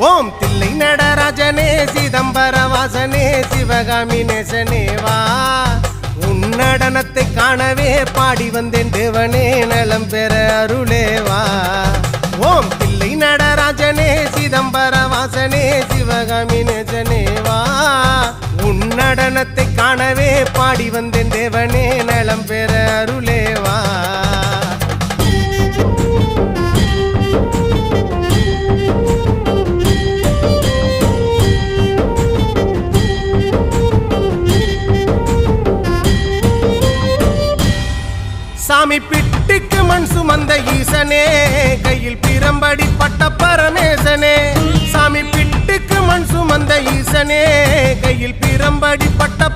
ஓம் தில்லை நடராஜனே சிதம்பர வாசனே சிவகாமி நேசனே வா உன் நடனத்தை காணவே பாடி வந்தேன் தேவனே நலம் பெற அருளே வா ஓம் தில்லை நடராஜனே சிதம்பர வாசனே சிவகாமி நேசனே வா உன் நடனத்தை காணவே பாடி வந்தேன் தேவனே நலம் பெற அருளே வா சாமி பிட்டுக்கு மண் சுமந்த ஈசனே கையில் பிரம்படி பட்ட பரமேசனே சாமி பிட்டுக்கு மண் சுமந்த ஈசனே கையில் பிரம்படி பட்ட